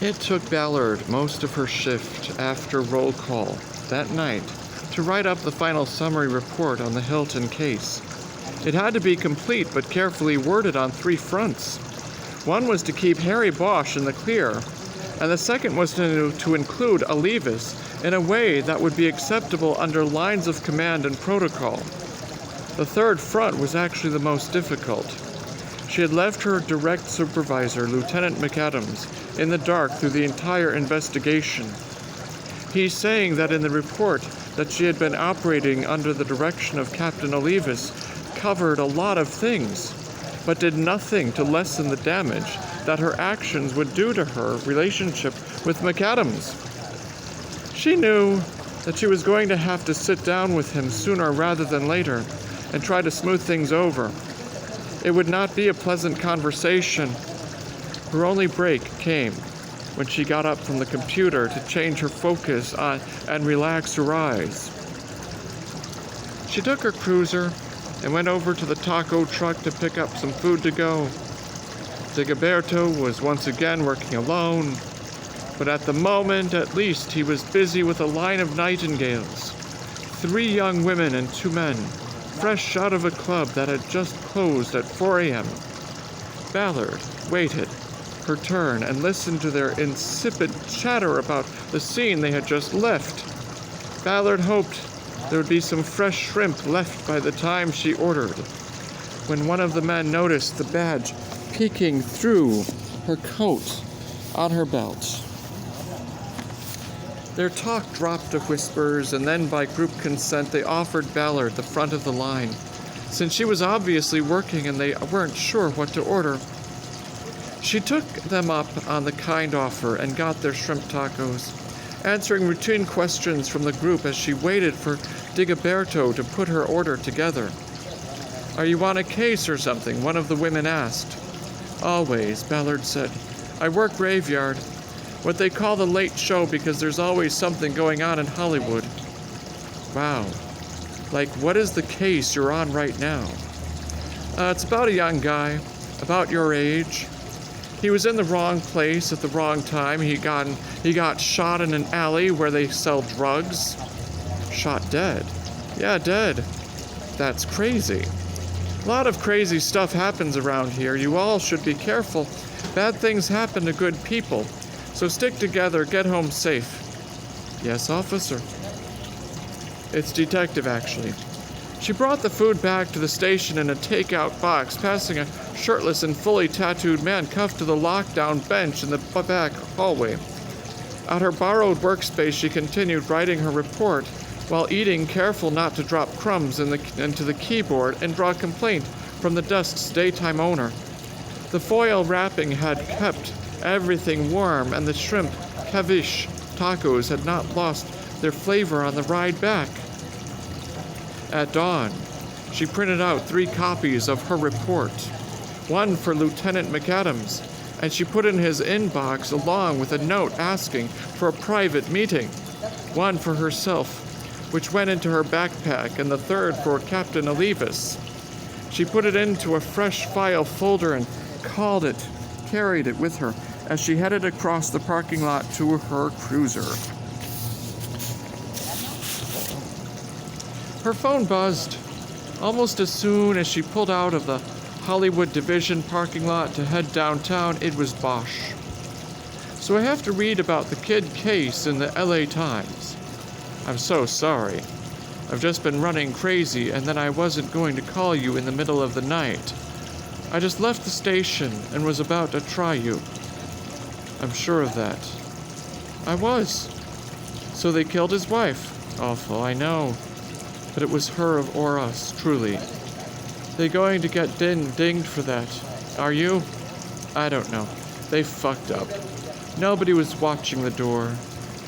It took Ballard most of her shift after roll call that night to write up the final summary report on the Hilton case. It had to be complete but carefully worded on 3 fronts. One was to keep Harry Bosch in the clear, and the second was to include Olivas in a way that would be acceptable under lines of command and protocol. The third front was actually the most difficult. She had left her direct supervisor, Lieutenant McAdams, in the dark through the entire investigation. He's saying that in the report that she had been operating under the direction of Captain Olivas covered a lot of things, but did nothing to lessen the damage that her actions would do to her relationship with McAdams. She knew that she was going to have to sit down with him sooner rather than later and try to smooth things over. It would not be a pleasant conversation. Her only break came when she got up from the computer to change her focus and relax her eyes. She took her cruiser and went over to the taco truck to pick up some food to go. Digoberto was once again working alone, but at the moment at least he was busy with a line of nightingales. 3 young women and 2 men, fresh out of a club that had just closed at 4 a.m. Ballard waited her turn and listened to their insipid chatter about the scene they had just left. Ballard hoped there would be some fresh shrimp left by the time she ordered, when one of the men noticed the badge peeking through her coat on her belt. Their talk dropped to whispers, and then by group consent they offered Ballard the front of the line, since she was obviously working and they weren't sure what to order. She took them up on the kind offer and got their shrimp tacos, answering routine questions from the group as she waited for Digoberto to put her order together. "Are you on a case or something?" one of the women asked. "Always," Ballard said. "I work graveyard, what they call the late show because there's always something going on in Hollywood." "Wow. Like, what is the case you're on right now?" It's about a young guy, about your age. He was in the wrong place at the wrong time. He got shot in an alley where they sell drugs. Shot dead? Yeah, dead. That's crazy. A lot of crazy stuff happens around here. You all should be careful. Bad things happen to good people. So stick together, get home safe. Yes, officer. It's Detective, actually. She brought the food back to the station in a takeout box, passing a shirtless and fully tattooed man cuffed to the lockdown bench in the back hallway. At her borrowed workspace, she continued writing her report while eating, careful not to drop crumbs into the keyboard and draw complaint from the desk's daytime owner. The foil wrapping had kept everything warm, and the shrimp ceviche tacos had not lost their flavor on the ride back. At dawn, she printed out 3 copies of her report, one for Lieutenant McAdams, and she put in his inbox along with a note asking for a private meeting, one for herself, which went into her backpack, and the third for Captain Olivas. She put it into a fresh file folder and carried it with her as she headed across the parking lot to her cruiser. Her phone buzzed almost as soon as she pulled out of the Hollywood Division parking lot to head downtown. It was Bosch. "So I have to read about the kid case in the LA Times. I'm so sorry. I've just been running crazy, and then I wasn't going to call you in the middle of the night. I just left the station and was about to try you." "I'm sure of that." "I was." "So they killed his wife." "Awful, I know. But it was her or us, truly." "They going to get dinged for that? Are you?" "I don't know. They fucked up. Nobody was watching the door.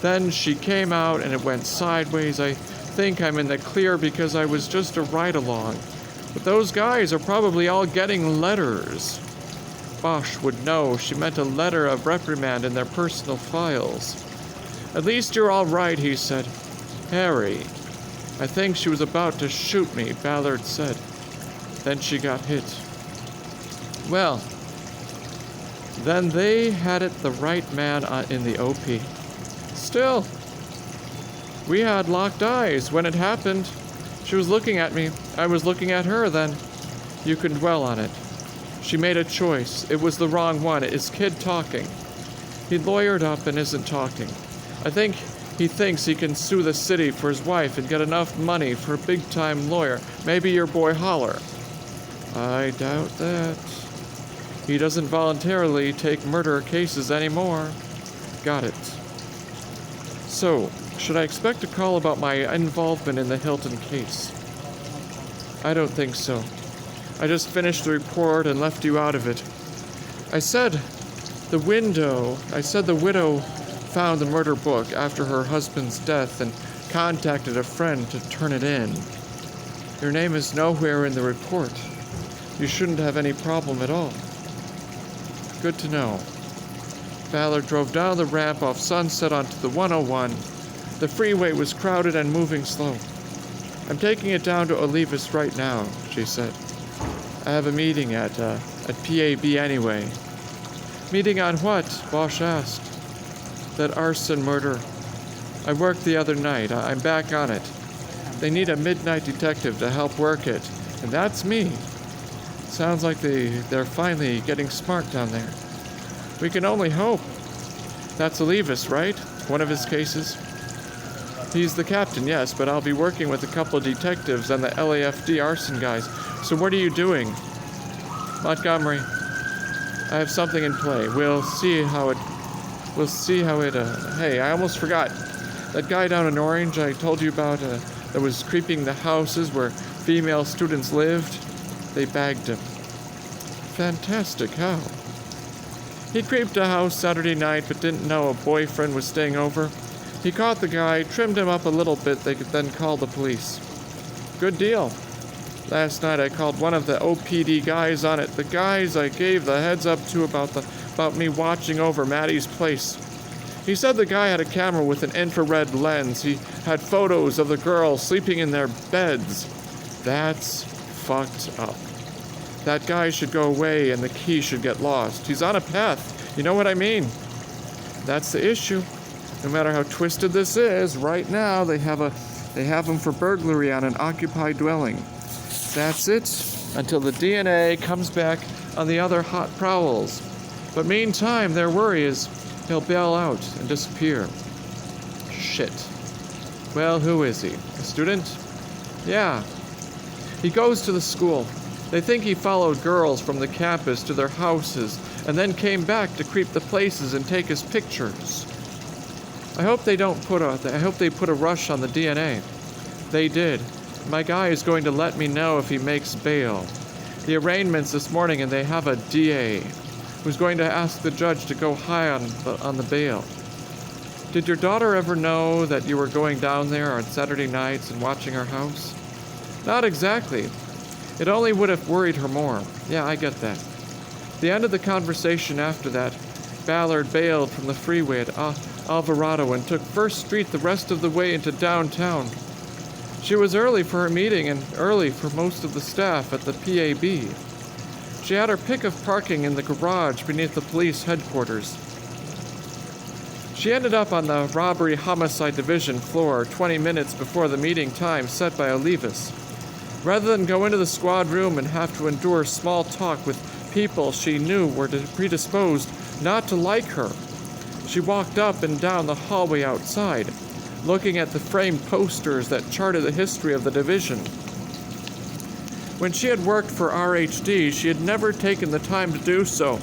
Then she came out and it went sideways. I think I'm in the clear because I was just a ride-along. But those guys are probably all getting letters." Bosch would know. She meant a letter of reprimand in their personal files. "At least you're all right," he said. "Harry, I think she was about to shoot me," Ballard said. "Then she got hit." "Well, Then they had it the right man in the OP. Still, we had locked eyes when it happened. She was looking at me. I was looking at her then. You can dwell on it. She made a choice. It was the wrong one. It is Kid talking. He lawyered up and isn't talking. I think he thinks he can sue the city for his wife and get enough money for a big-time lawyer. Maybe your boy Holler. I doubt that. He doesn't voluntarily take murder cases anymore. Got it. So, should I expect a call about my involvement in the Hilton case? I don't think so. I just finished the report and left you out of it. I said the widow found the murder book after her husband's death and contacted a friend to turn it in. Your name is nowhere in the report. You shouldn't have any problem at all. Good to know. Ballard drove down the ramp off Sunset onto the 101. The freeway was crowded and moving slow. I'm taking it down to Olivas right now, she said. I have a meeting at PAB anyway. Meeting on what? Bosch asked. That arson murder. I worked the other night. I'm back on it. They need a midnight detective to help work it, and that's me. Sounds like they're finally getting smart down there. We can only hope. That's Olivas, right? One of his cases? He's the captain, yes, but I'll be working with a couple of detectives and the LAFD arson guys. So what are you doing? Montgomery, I have something in play. We'll see how it, hey, I almost forgot. That guy down in Orange I told you about that was creeping the houses where female students lived, they bagged him. Fantastic, how? He creeped a house Saturday night but didn't know a boyfriend was staying over. He caught the guy, trimmed him up a little bit, they could then call the police. Good deal. Last night I called one of the OPD guys on it, the guys I gave the heads up to about me watching over Maddie's place. He said the guy had a camera with an infrared lens. He had photos of the girls sleeping in their beds. That's fucked up. That guy should go away and the key should get lost. He's on a path. You know what I mean? That's the issue. No matter how twisted this is, right now they have him for burglary on an occupied dwelling. That's it, until the DNA comes back on the other hot prowls. But meantime, their worry is he'll bail out and disappear. Shit. Well, who is he? A student? Yeah. He goes to the school. They think he followed girls from the campus to their houses and then came back to creep the places and take his pictures. I hope they put a rush on the DNA. They did. My guy is going to let me know if he makes bail. The arraignment's this morning and they have a DA who's going to ask the judge to go high on the bail. Did your daughter ever know that you were going down there on Saturday nights and watching her house? Not exactly. It only would have worried her more. Yeah, I get that. The end of the conversation after that, Ballard bailed from the freeway at Alvarado and took First Street the rest of the way into downtown. She was early for her meeting and early for most of the staff at the PAB. She had her pick of parking in the garage beneath the police headquarters. She ended up on the robbery homicide division floor 20 minutes before the meeting time set by Olivas. Rather than go into the squad room and have to endure small talk with people she knew were predisposed not to like her, she walked up and down the hallway outside, looking at the framed posters that charted the history of the division. When she had worked for RHD, she had never taken the time to do so.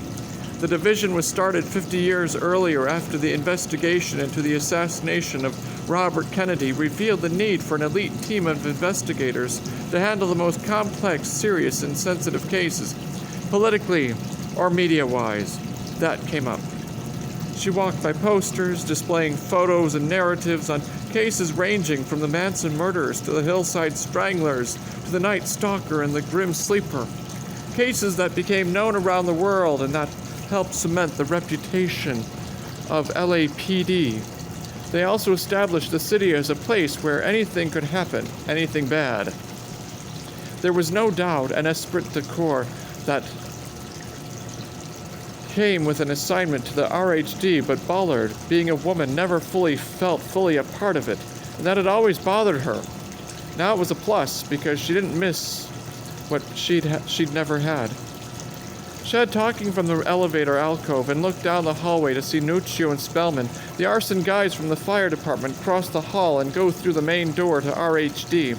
The division was started 50 years earlier after the investigation into the assassination of Robert Kennedy revealed the need for an elite team of investigators to handle the most complex, serious, and sensitive cases, politically or media-wise. That came up. She walked by posters displaying photos and narratives on cases ranging from the Manson murders to the Hillside Stranglers to the Night Stalker and the Grim Sleeper. Cases that became known around the world and that helped cement the reputation of LAPD. They also established the city as a place where anything could happen, anything bad. There was no doubt, an esprit de corps, that came with an assignment to the RHD, but Ballard, being a woman, never felt fully a part of it, and that had always bothered her. Now it was a plus, because she didn't miss what she'd never had. She had talking from the elevator alcove and looked down the hallway to see Nuccio and Spellman, the arson guys from the fire department, cross the hall and go through the main door to RHD.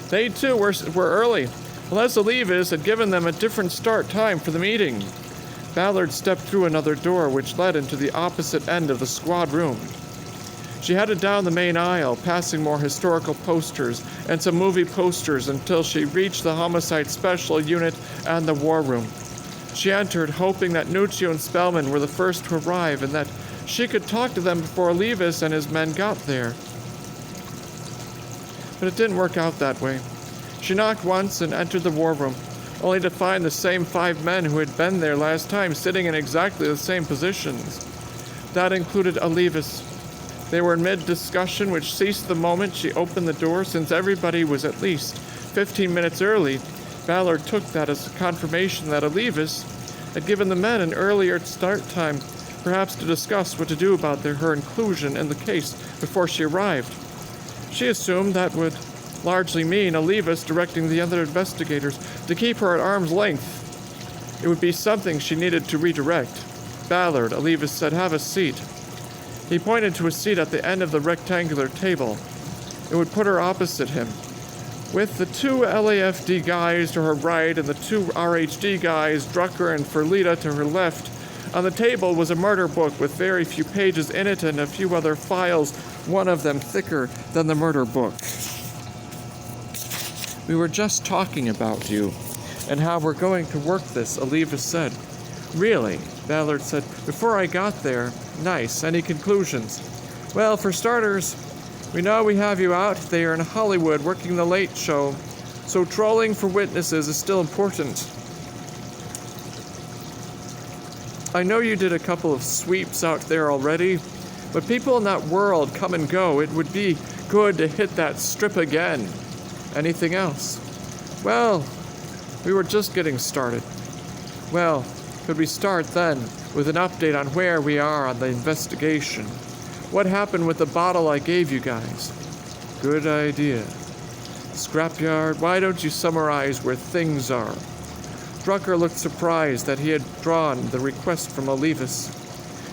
They, too, were early, unless Olivas had given them a different start time for the meeting. Ballard stepped through another door, which led into the opposite end of the squad room. She headed down the main aisle, passing more historical posters and some movie posters until she reached the Homicide Special Unit and the War Room. She entered, hoping that Nuccio and Spellman were the first to arrive and that she could talk to them before Olivas and his men got there. But it didn't work out that way. She knocked once and entered the war room, only to find the same 5 men who had been there last time sitting in exactly the same positions. That included Olivas. They were in mid-discussion, which ceased the moment she opened the door. Since everybody was at least 15 minutes early, Ballard took that as a confirmation that Olivas had given the men an earlier start time, perhaps to discuss what to do about her inclusion in the case before she arrived. She assumed that would largely mean Olivas directing the other investigators to keep her at arm's length. It would be something she needed to redirect. Ballard, Olivas said, "Have a seat." He pointed to a seat at the end of the rectangular table. It would put her opposite him, with the 2 LAFD guys to her right and the 2 RHD guys, Drucker and Ferlita, to her left. On the table was a murder book with very few pages in it and a few other files, one of them thicker than the murder book. "We were just talking about you and how we're going to work this," Olivas said. "Really?" Ballard said. "Before I got there, nice. Any conclusions?" "Well, for starters, we know we have you out there in Hollywood working the late show, so trolling for witnesses is still important. I know you did a couple of sweeps out there already, but people in that world come and go. It would be good to hit that strip again. Anything else?" "Well, we were just getting started." "Well, could we start then with an update on where we are on the investigation? What happened with the bottle I gave you guys?" "Good idea. Scrapyard, why don't you summarize where things are?" Drucker looked surprised that he had drawn the request from Olivas.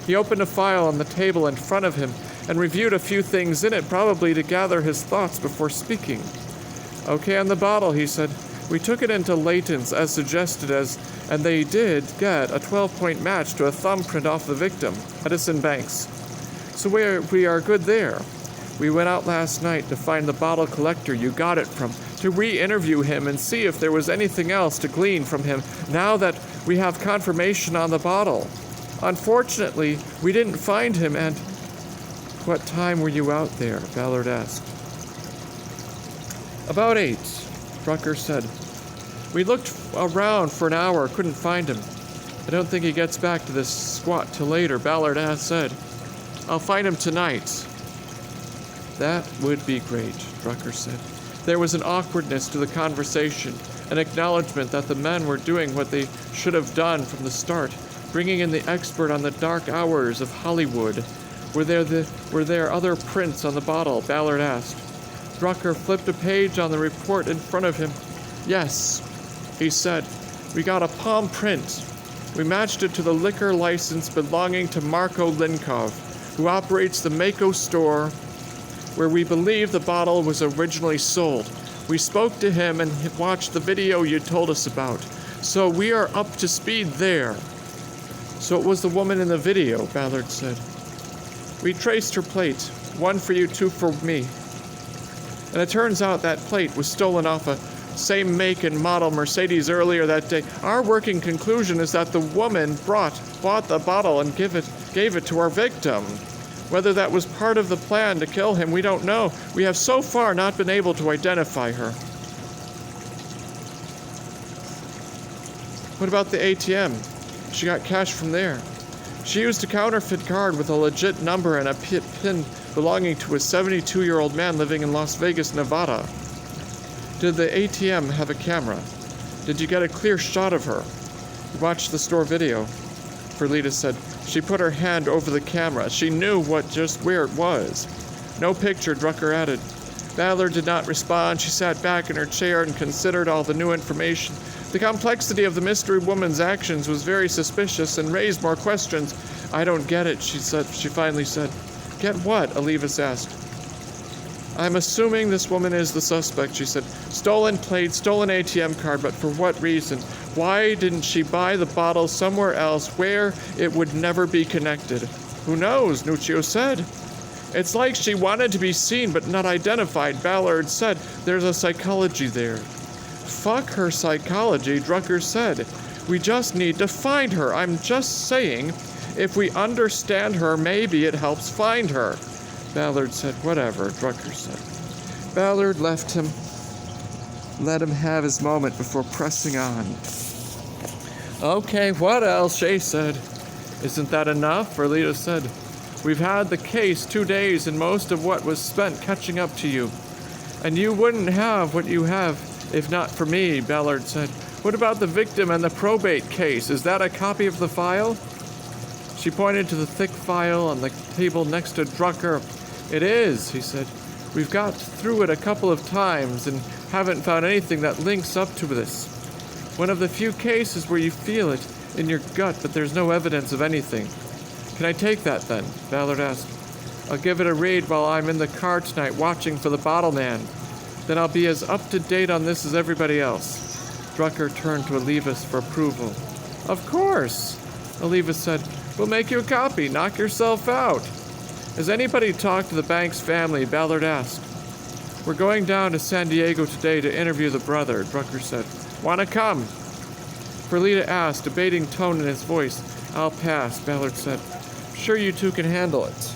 He opened a file on the table in front of him and reviewed a few things in it, probably to gather his thoughts before speaking. "Okay, on the bottle," he said. "We took it into Layton's as suggested and they did get a 12-point match to a thumbprint off the victim, Edison Banks. So we are good there. We went out last night to find the bottle collector you got it from, to re-interview him and see if there was anything else to glean from him now that we have confirmation on the bottle. Unfortunately, we didn't find him and..." "What time were you out there?" Ballard asked. "About 8, Drucker said. "We looked around for an hour, couldn't find him. I don't think he gets back to this squat till later," Ballard said. "I'll find him tonight." "That would be great," Drucker said. There was an awkwardness to the conversation, an acknowledgement that the men were doing what they should have done from the start, bringing in the expert on the dark hours of Hollywood. Were there other prints on the bottle?" Ballard asked. Drucker flipped a page on the report in front of him. "Yes," he said. "We got a palm print. We matched it to the liquor license belonging to Marko Linkov, who operates the Mako store where we believe the bottle was originally sold. We spoke to him and watched the video you told us about, so we are up to speed there." "So it was the woman in the video," Ballard said. "We traced her plate. 1 for you, 2 for me. And it turns out that plate was stolen off a same make and model Mercedes earlier that day. Our working conclusion is that the woman bought the bottle and gave it to our victim. Whether that was part of the plan to kill him, we don't know. We have so far not been able to identify her." "What about the ATM? She got cash from there." "She used a counterfeit card with a legit number and a pin belonging to a 72-year-old man living in Las Vegas, Nevada." "Did the ATM have a camera? Did you get a clear shot of her?" "You watched the store video." Perlita said. She put her hand over the camera. She knew just where it was. No picture, Drucker added. Ballard did not respond. She sat back in her chair and considered all the new information. The complexity of the mystery woman's actions was very suspicious and raised more questions. I don't get it, she finally said. Get what? Olivas asked. I'm assuming this woman is the suspect, she said. Stolen plate, stolen ATM card, but for what reason? Why didn't she buy the bottle somewhere else where it would never be connected? Who knows, Nuccio said. It's like she wanted to be seen but not identified, Ballard said. There's a psychology there. Fuck her psychology, Drucker said. We just need to find her. I'm just saying, if we understand her, maybe it helps find her. Ballard said, whatever, Drucker said. Ballard let him have his moment before pressing on. Okay, what else? Shay said. Isn't that enough? Perlita said. We've had the case 2 days and most of what was spent catching up to you. And you wouldn't have what you have if not for me, Ballard said. What about the victim and the probate case? Is that a copy of the file? She pointed to the thick file on the table next to Drucker. It is, he said. We've got through it a couple of times and haven't found anything that links up to this. One of the few cases where you feel it in your gut, but there's no evidence of anything. Can I take that then? Ballard asked. I'll give it a read while I'm in the car tonight watching for the bottle man. Then I'll be as up to date on this as everybody else. Drucker turned to Olivas for approval. Of course, Olivas said. We'll make you a copy. Knock yourself out. Has anybody talked to the Banks family? Ballard asked. We're going down to San Diego today to interview the brother, Drucker said. Wanna come? Perlita asked, a debating tone in his voice. I'll pass, Ballard said. Sure you two can handle it.